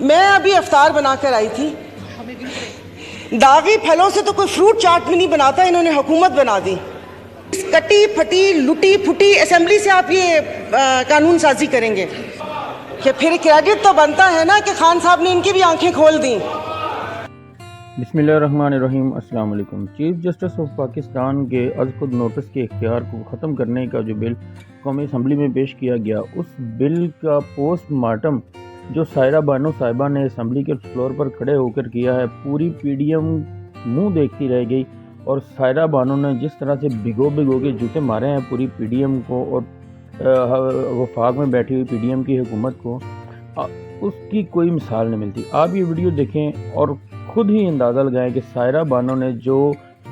मैं अभी अफ्तार बनाकर आई थी। दागी फलों से तो कोई फ्रूट चाट भी नहीं बनाता, इन्होंने हुकूमत बना दी। कटी फटी लुटी फुटी असेंबली से आप ये कानून साजी करेंगे कि फिर क्रेडिट तो बनता है ना कि खान साहब ने इनकी भी आंखें खोल दी। बिस्मिल्लाहिर्रहमानिर्रहीम। अस्सलाम वालेकुम। चीफ जस्टिस ऑफ पाकिस्तान के अज़ खुद नोटिस के इख्तियार को ख़त्म करने का जो बिल कौमी असम्बली में पेश किया गया, उस बिल का पोस्टमार्टम जो सायरा बानो साहिबा ने असम्बली के फ्लोर पर खड़े होकर किया है, पूरी पीडीएम मुंह देखती रह गई। और सायरा बानो ने जिस तरह से भिगो के जूते मारे हैं पूरी पीडीएम को और वफाक में बैठी हुई पीडीएम की हुकूमत को, उसकी कोई मिसाल नहीं मिलती। आप ये वीडियो देखें और खुद ही अंदाज़ा लगाएं कि सायरा बानो ने जो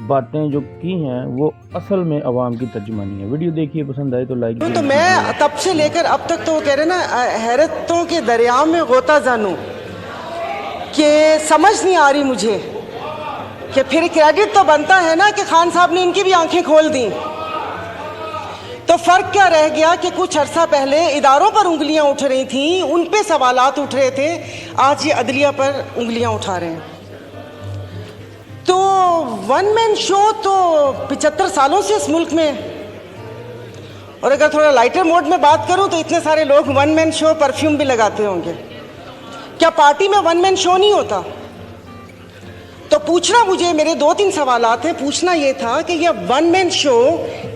बातें जो की हैं वो असल में अवाम की तर्जुमानी है। वीडियो देखिए, पसंद आए तो लाइक। तो मैं तब से लेकर अब तक तो कह रहे ना, हैरतों के दरिया में गोता जानूं कि समझ नहीं आ रही मुझे कि फिर क्रेडिट तो बनता है ना कि खान साहब ने इनकी भी आंखें खोल दी। तो फर्क क्या रह गया कि कुछ अरसा पहले इदारों पर उंगलियां उठ रही थी, उन पे सवालात उठ रहे थे, आज ये अदलिया पर उंगलियां उठा रहे हैं। तो वन मैन शो तो 75 सालों से इस मुल्क में, और अगर थोड़ा लाइटर मोड में बात करूं तो इतने सारे लोग वन मैन शो परफ्यूम भी लगाते होंगे। क्या पार्टी में वन मैन शो नहीं होता? तो पूछना, मुझे मेरे 2-3 सवालात हैं। पूछना ये था कि यह वन मैन शो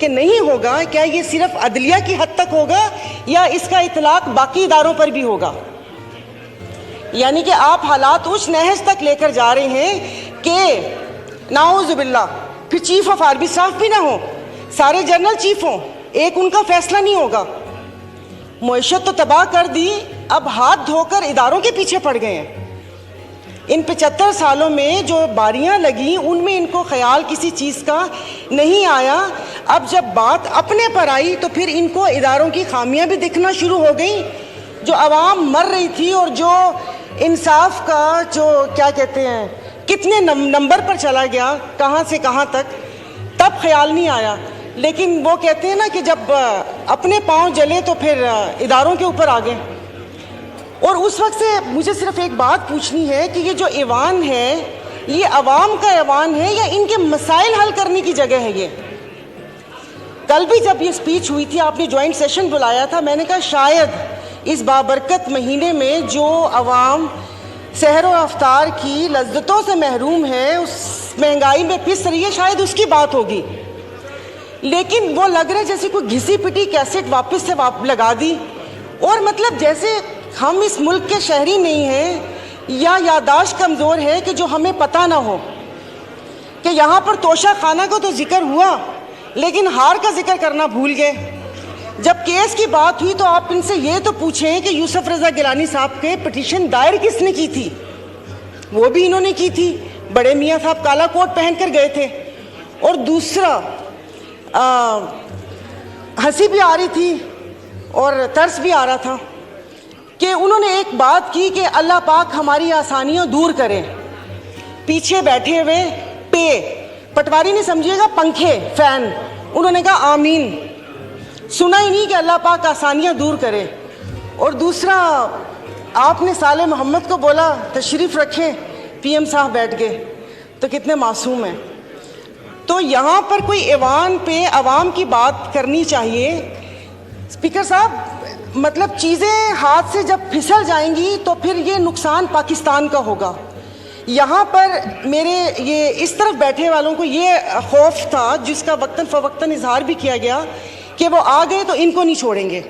कि नहीं होगा, क्या ये सिर्फ अदलिया की हद तक होगा या इसका इतलाक बाकी इदारों पर भी होगा? यानी कि आप हालात उस नहज तक लेकर जा रहे हैं कि नाउज़ुबिल्लाह फिर चीफ ऑफ आर्मी स्टाफ भी ना हो, सारे जनरल चीफ हों, एक उनका फैसला नहीं होगा। मुईशत तो तबाह कर दी, अब हाथ धोकर इदारों के पीछे पड़ गए हैं। इन 75 सालों में जो बारियां लगी उनमें इनको ख्याल किसी चीज़ का नहीं आया। अब जब बात अपने पर आई तो फिर इनको इदारों की खामियां भी दिखना शुरू हो गई। जो आवाम मर रही थी और जो इंसाफ का जो क्या कहते हैं कितने नंबर पर चला गया, कहाँ से कहाँ तक, तब ख्याल नहीं आया। लेकिन वो कहते हैं ना कि जब अपने पाँव जले तो फिर इदारों के ऊपर आ गए। और उस वक्त से मुझे सिर्फ एक बात पूछनी है कि ये जो ऐवान है, ये अवाम का ऐवान है या इनके मसाइल हल करने की जगह है? ये कल भी जब ये स्पीच हुई थी, आपने ज्वाइंट सेशन बुलाया था, मैंने कहा शायद इस बाबरकत महीने में जो अवाम सहर व अफ्तार की लज्जतों से महरूम है, उस महंगाई में पिस रही है, शायद उसकी बात होगी। लेकिन वो लग रहा है जैसे कोई घिसी पिटी कैसेट वापस से लगा दी, और मतलब जैसे हम इस मुल्क के शहरी नहीं हैं या यादाश्त कमज़ोर है कि जो हमें पता ना हो कि यहाँ पर तोशा खाना का तो जिक्र हुआ लेकिन हार का जिक्र करना भूल गए। जब केस की बात हुई तो आप इनसे ये तो पूछें कि यूसुफ रज़ा गिलानी साहब के पिटीशन दायर किसने की थी? वो भी इन्होंने की थी। बड़े मियाँ साहब काला कोट पहन कर गए थे। और दूसरा, हंसी भी आ रही थी और तरस भी आ रहा था कि उन्होंने एक बात की कि अल्लाह पाक हमारी आसानियाँ दूर करें। पीछे बैठे हुए पटवारी नहीं समझिएगा, पंखे फैन, उन्होंने कहा आमीन। सुना ही नहीं कि अल्लाह पाक आसानियाँ दूर करे। और दूसरा, आपने साले मोहम्मद को बोला तशरीफ़ रखें, पीएम साहब बैठ गए, तो कितने मासूम हैं। तो यहाँ पर कोई ऐवान पे अवाम की बात करनी चाहिए। स्पीकर साहब, मतलब चीज़ें हाथ से जब फिसल जाएंगी तो फिर ये नुकसान पाकिस्तान का होगा। यहाँ पर मेरे ये इस तरफ बैठे वालों को ये खौफ था, जिसका वक्तन फ़वक्तन इजहार भी किया गया, कि वो आ गए तो इनको नहीं छोड़ेंगे।